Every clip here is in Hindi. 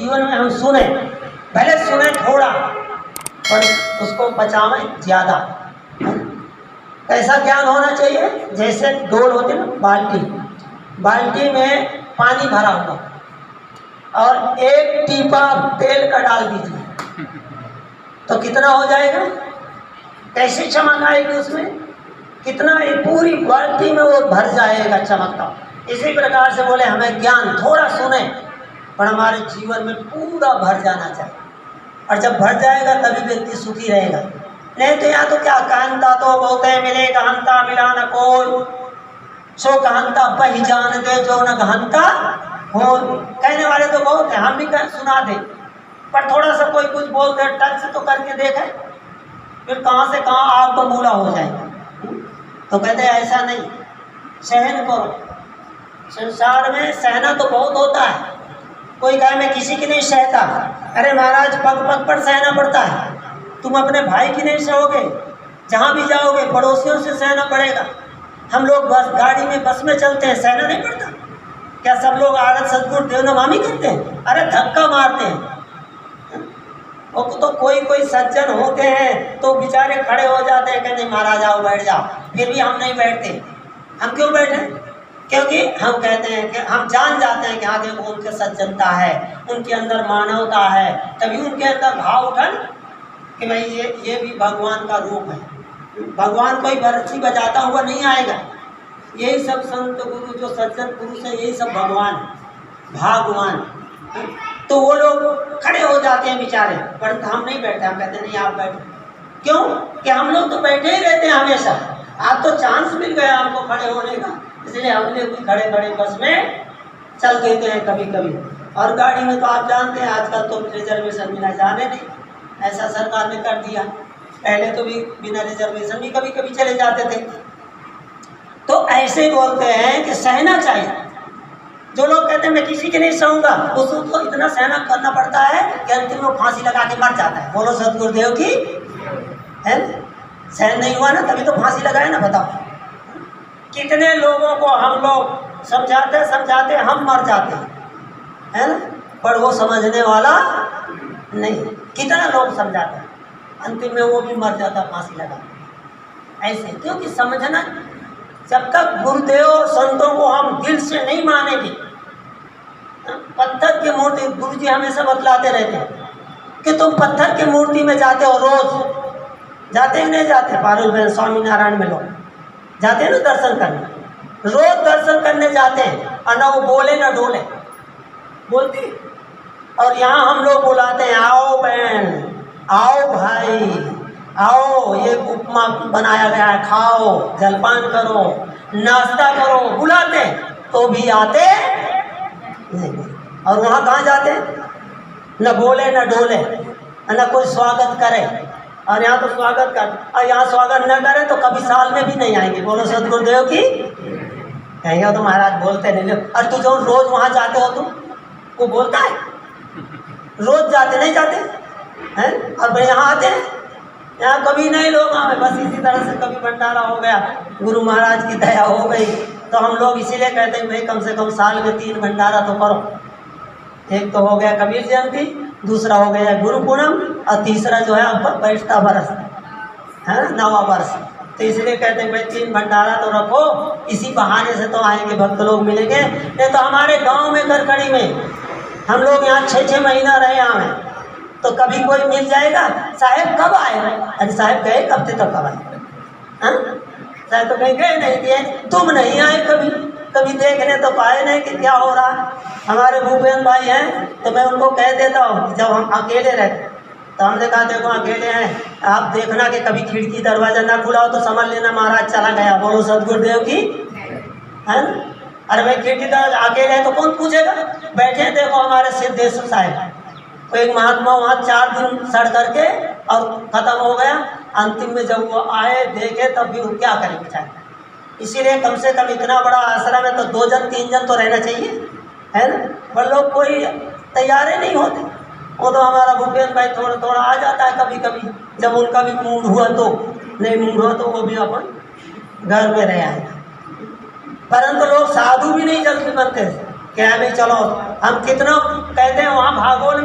जीवन में हम सुने, भले सुने थोड़ा पर उसको बचावें ज़्यादा। कैसा ज्ञान होना चाहिए? जैसे डोल होती ना, बाल्टी में पानी भरा हुआ और एक टीपा तेल का डाल दीजिए तो कितना हो जाएगा? कैसे चमक आएगी उसमें? कितना, पूरी बाल्टी में वो भर जाएगा चमकता। इसी प्रकार से बोले हमें ज्ञान थोड़ा सुने पर हमारे जीवन में पूरा भर जाना चाहिए, और जब भर जाएगा तभी व्यक्ति सुखी रहेगा। नहीं तो यहाँ तो क्या कहनता तो बहुत है, मिले गहनता मिला न कोई, सो कहनता बही जान दे जो न गहनता हो। कहने वाले तो बहुत है, हम भी सुना दे, पर थोड़ा सा कोई कुछ बोल दे, टच तो करके देखे, फिर कहाँ से कहाँ आग तो मूला हो जाएगा। तो कहते हैं ऐसा नहीं, सहन करो। संसार में सहना तो बहुत होता है। कोई कहे मैं किसी की नहीं सहता, अरे महाराज पग पग पर सहना पड़ता है। तुम अपने भाई की नहीं सहोगे, जहाँ भी जाओगे पड़ोसियों से सहना पड़ेगा। हम लोग बस गाड़ी में बस में चलते हैं, सहना नहीं पड़ता क्या? सब लोग आरत सदगुरु देवनामी करते हैं, अरे धक्का मारते हैं। वो तो कोई सज्जन होते हैं तो बेचारे खड़े हो जाते हैं, कहते महाराज आओ बैठ जाओ, फिर भी हम नहीं बैठते। हम क्यों बैठे? क्योंकि हम कहते हैं कि हम जान जाते हैं कि हाँ देखो उनके सज्जनता है, उनके अंदर मानवता है, तभी उनके अंदर भाव उठन कि भाई ये भी भगवान का रूप है। भगवान कोई बरछी बजाता हुआ नहीं आएगा। यही सब संत गुरु जो सज्जन पुरुष है, यही सब भगवान है, भगवान। तो वो लोग खड़े हो जाते हैं बेचारे, पर हम नहीं बैठे। हम कहते नहीं आप बैठो। क्यों? कि हम लोग तो बैठे ही रहते हैं हमेशा। आप तो चांस मिल गया आपको खड़े होने का, इसलिए हमने भी खड़े खड़े बस में चल देते हैं कभी कभी। और गाड़ी में तो आप जानते हैं आजकल तो रिजर्वेशन बिना जाने नहीं, ऐसा सरकार ने कर दिया। पहले तो भी बिना रिजर्वेशन भी कभी कभी चले जाते थे। तो ऐसे बोलते हैं कि सहना चाहिए। जो लोग कहते हैं मैं किसी के नहीं सहूँगा, उसको तो इतना सहना करना पड़ता है कि अंतिम में फांसी लगा के मर जाता है। बोलो सतगुरुदेव की है। सहन नहीं हुआ ना, तभी तो फांसी लगाए ना। बताओ कितने लोगों को हम लोग समझाते हम मर जाते हैं, है ना, पर वो समझने वाला नहीं। कितना लोग समझाते हैं, अंतिम में वो भी मर जाता फांसी लगा। ऐसे क्योंकि समझना, जब तक गुरुदेव संतों को हम दिल से नहीं मानेंगे, पत्थर की मूर्ति, गुरु जी हमेशा बतलाते रहते हैं कि तुम पत्थर की मूर्ति में जाते हो, रोज जाते हैं नहीं जाते? पारुल बहन स्वामी नारायण में लोग जाते हैं ना दर्शन करने, रोज दर्शन करने जाते हैं, और ना वो बोले ना डोले, बोलती। और यहाँ हम लोग बुलाते हैं, आओ बहन, आओ भाई, आओ ये उपमा बनाया गया है, खाओ, जलपान करो, नाश्ता करो, बुलाते तो भी आते नहीं। और वहाँ कहाँ जाते? न बोले न डोले, न कोई स्वागत करे। और यहाँ तो स्वागत कर, और यहाँ स्वागत न करे तो कभी साल में भी नहीं आएंगे। बोलो सतगुरुदेव की। कहेंगे तो महाराज बोलते नहीं। और तू जो रोज वहाँ जाते हो, तुम वो बोलता है? रोज जाते नहीं जाते हैं? और भाई यहाँ आते हैं, यहाँ कभी नहीं लोग आए। बस इसी तरह से कभी भंडारा हो गया, गुरु महाराज की दया हो गई, तो हम लोग इसीलिए कहते हैं भाई कम से कम साल में 3 भंडारा तो करो। एक तो हो गया कबीर जयंती, दूसरा हो गया गुरु पूनम, और तीसरा जो है अब बैठता बरस है, नवा वर्ष। तो इसलिए कहते हैं भाई 3 भंडारा तो रखो, इसी बहाने से तो आएंगे भक्त लोग मिलेंगे। नहीं तो हमारे गाँव में करकड़ी में हम लोग यहाँ 6-6 महीना रहे आए, तो कभी कोई मिल जाएगा, साहेब कब आए? अरे साहेब गए कब थे, तो कब आए? साहब तो कहीं गए नहीं थे, तुम नहीं आए कभी देखने तो पाए नहीं कि क्या हो रहा। हमारे भूपेंद्र भाई हैं, तो मैं उनको कह देता हूँ जब हम अकेले रहते, तो हमने कहा देखो अकेले हैं, आप देखना कि कभी खिड़की दरवाजा ना खुला हो तो समझ लेना महाराज चला गया। बोलो सतगुरुदेव की है। अरे भाई खिड़की दरवाजा अकेले है तो कौन पूछेगा? बैठे देखो हमारे सिद्धेश्वर साहब, तो एक महात्मा वहाँ 4 दिन सड़ करके और ख़त्म हो गया। अंतिम में जब वो आए देखे तब भी वो क्या करें बेचारे। इसीलिए कम से कम इतना बड़ा आश्रम है तो 2 जन 3 जन तो रहना चाहिए, है ना। पर लोग कोई तैयार ही नहीं होते। वो तो हमारा भूपेंद्र भाई थोड़ा थोड़ा आ जाता है कभी कभी, जब उनका भी मूड हुआ तो, नहीं मूड हुआ तो वो भी अपन घर में रह आएगा। परंतु लोग साधु भी नहीं जल्दी बनते, क्या भाई चलो हम कितना कहते हैं। वहाँ भागोल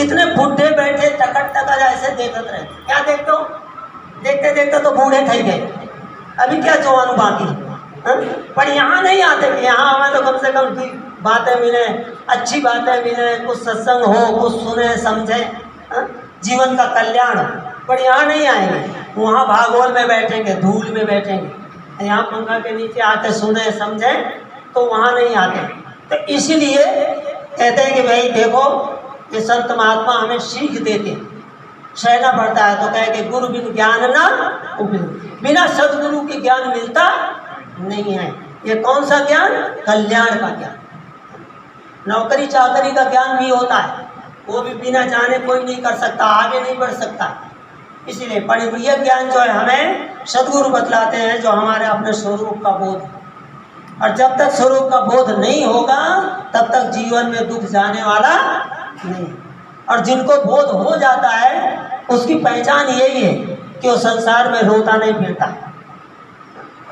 कितने बुढ़े बैठे टकट टकट ऐसे देखते रहे, क्या देखते हो, देखते देखते तो बूढ़े थे गए, अभी क्या जवान बाकी। पर यहाँ नहीं आते, यहाँ हमें तो कम से कम बातें मिले, अच्छी बातें मिले, कुछ सत्संग हो, कुछ सुने समझे, जीवन का कल्याण हो। पर यहाँ नहीं आएंगे, वहाँ भागोल में बैठेंगे, धूल में बैठेंगे। यहाँ पंखा के नीचे आते सुने समझे तो वहाँ नहीं आते। तो इसलिए कहते हैं कि भाई देखो ये संत महात्मा हमें सीख देते, सहना पड़ता है। तो कहे कि गुरु बिन ज्ञान ना उपयोग, बिना सदगुरु के ज्ञान मिलता नहीं है। ये कौन सा ज्ञान? कल्याण का ज्ञान। नौकरी चाकरी का ज्ञान भी होता है, वो भी बिना जाने कोई नहीं कर सकता, आगे नहीं बढ़ सकता। इसलिए परिवीय ज्ञान जो है हमें सदगुरु बतलाते हैं, जो हमारे अपने स्वरूप का बोध है। और जब तक स्वरूप का बोध नहीं होगा तब तक जीवन में दुख जाने वाला नहीं। और जिनको बोध हो जाता है उसकी पहचान यही है कि वो संसार में रोता नहीं फिरता,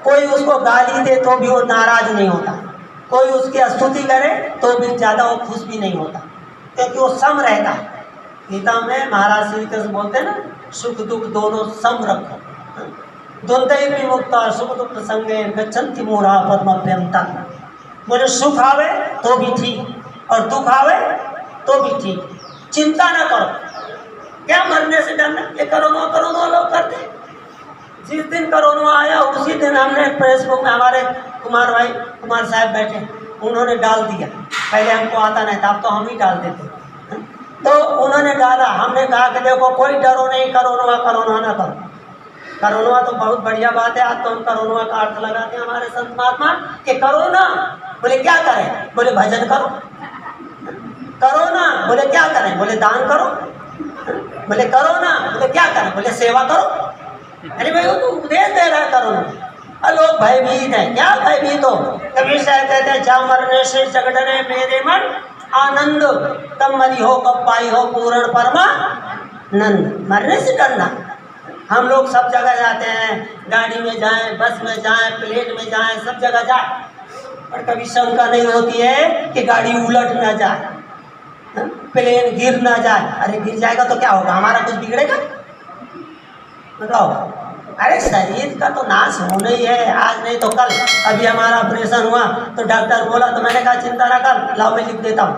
कोई उसको गाली दे तो भी वो नाराज नहीं होता, कोई उसकी स्तुति करे तो भी ज़्यादा वो खुश भी नहीं होता, क्योंकि वो सम रहता है। गीता में महाराज श्री कृष्ण बोलते हैं ना, सुख दुख दोनों सम रखो, द्वंद्वैः विमुक्ता सुख दुख संगे गच्छन्ति मूढ़ा पद्मभ्यंता। बोले सुख आवे तो भी ठीक और दुख आवे तो भी ठीक, चिंता ना करो। क्या मरने से डरना? ये करोना लोग करते। जिस दिन कोरोना आया उसी दिन हमने फेसबुक में हमारे कुमार साहब बैठे, उन्होंने डाल दिया। पहले हमको आता नहीं था, अब तो हम ही डाल देते। तो उन्होंने डाला, हमने कहा कि देखो कोई डरो नहीं, करोना ना करो। करोना तो बहुत बढ़िया बात है, आज तो हम करोना का अर्थ लगाते हैं हमारे संत महात्मा कि करोना। बोले क्या करें? बोले भजन करो। करोना बोले क्या करें? बोले दान करो। बोले करोना बोले क्या करें? बोले सेवा करो। अरे भाई वो तो उपदेश दे रहा है करोना। और लोग भयभीत है, क्या भयभीत हो? कबीर साहब कहते हैं जा मरने से जगडने मेरे मन आनंद, तब मरी हो कब पाई हो पूर्ण परमानंद। मरने से डरना। हम लोग सब जगह जाते हैं, गाड़ी में जाएं, बस में जाएं, प्लेन में जाएं, सब जगह जाएं, और कभी शंका नहीं होती है कि गाड़ी उलट ना जाए, प्लेन गिर ना जाए। अरे गिर जाएगा तो क्या होगा? हमारा कुछ बिगड़ेगा? बताओ। अरे शरीर का तो नाश होना ही है, आज नहीं तो कल। अभी हमारा ऑपरेशन हुआ तो डॉक्टर बोला, तो मैंने कहा चिंता ना कर, लाओ मैं लिख देता हूँ।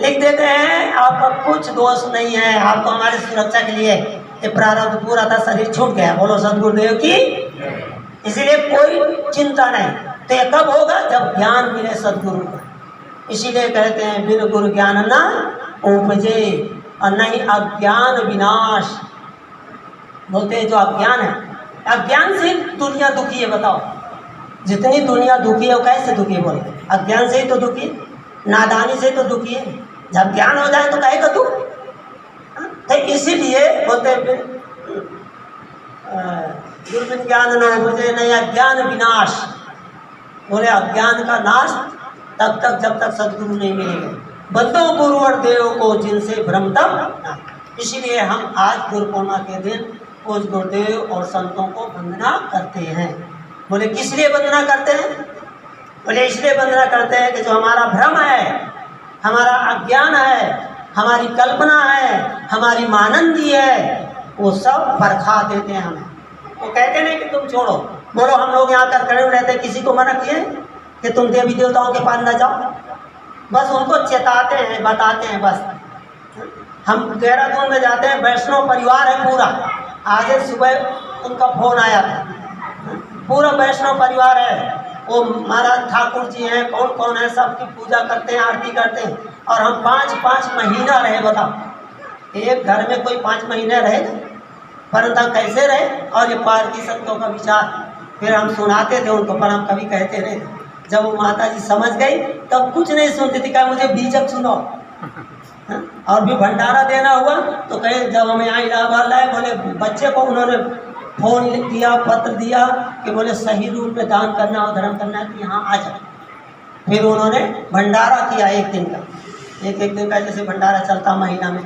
लिख देते हैं, आपका कुछ दोष नहीं है, आपको हमारी सुरक्षा के लिए ये प्रारब्ध पूरा था, शरीर छूट गया। बोलो सदगुरुदेव की। इसीलिए कोई चिंता नहीं। तो ये कब होगा? जब ज्ञान मिले सदगुरु का। इसीलिए कहते हैं बिन गुरु ज्ञान न उपजे, और नहीं अज्ञान विनाश। बोलते हैं जो अज्ञान है, अज्ञान से दुनिया दुखी है। बताओ जितनी दुनिया दुखी है वो कैसे दुखी है? बोले अज्ञान से ही तो दुखी है, नादानी से तो दुखी है। जब ज्ञान हो जाए तो कहेगा तू। तो इसीलिए बोलते गुरु बिन ज्ञान न उपजे, नहीं अज्ञान विनाश। बोले अज्ञान का नाश तब तक जब तक सदगुरु नहीं मिलेंगे। बंदो गुरुवर देव को जिनसे भ्रम तब। इसीलिए हम आज गुरु पूर्णिमा के दिन उस गुरुदेव और संतों को वंदना करते हैं। बोले किस लिए वंदना करते हैं? बोले इसलिए वंदना करते हैं कि जो हमारा भ्रम है, हमारा अज्ञान है, हमारी कल्पना है, हमारी मानंदी है, वो सब परखा देते हैं हमें। वो कहते नहीं कि तुम छोड़ो। बोलो हम लोग यहाँ कर खड़े रहते, किसी को मना किए कि तुम देवी देवताओं के पास न जाओ? बस उनको चेताते हैं, बताते हैं। बस हम देहरादून में जाते हैं, वैष्णव परिवार है पूरा। आज सुबह उनका फोन आया था, पूरा वैष्णव परिवार है। वो महाराज ठाकुर जी हैं, कौन कौन है, सबकी पूजा करते हैं, आरती करते हैं। और हम 5-5 महीना रहे। बताओ एक घर में कोई 5 महीने रहेगा? परंतु कैसे रहे? और ये पारकी संतों का विचार फिर हम सुनाते थे उनको, पर हम कभी कहते रहे। जब वो माता जी समझ गई तब कुछ नहीं सुनती थी, कहा मुझे बीजक सुनाओ। और भी भंडारा देना हुआ तो कहे जब हमें यहाँ इलाहाबाद लाए, बोले बच्चे को उन्होंने फोन दिया, पत्र दिया कि बोले सही रूप में दान करना हो, धर्म करना है तो यहाँ आ जाए। फिर उन्होंने भंडारा किया 1 दिन का, एक दिन का जैसे भंडारा चलता महीना में।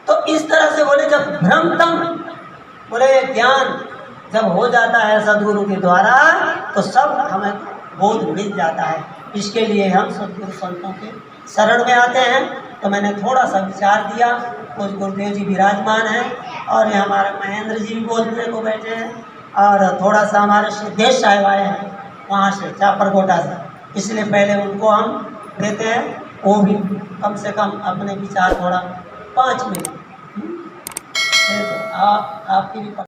तो इस तरह से बोले जब भ्रमतम, बोले ज्ञान जब हो जाता है सदगुरु के द्वारा तो सब हमें बोध मिल जाता है। इसके लिए हम सदगुरु संतों के शरण में आते हैं तो मैंने थोड़ा सा विचार दिया। कुछ गुरुदेव जी विराजमान हैं और ये हमारे महेंद्र जी भी बोलने को बैठे हैं और थोड़ा सा हमारे सिद्धेश साहब आए हैं वहाँ से चापरकोटा से, इसलिए पहले उनको हम देते हैं, वो भी कम से कम अपने विचार थोड़ा 5 मिनट। आपकी भी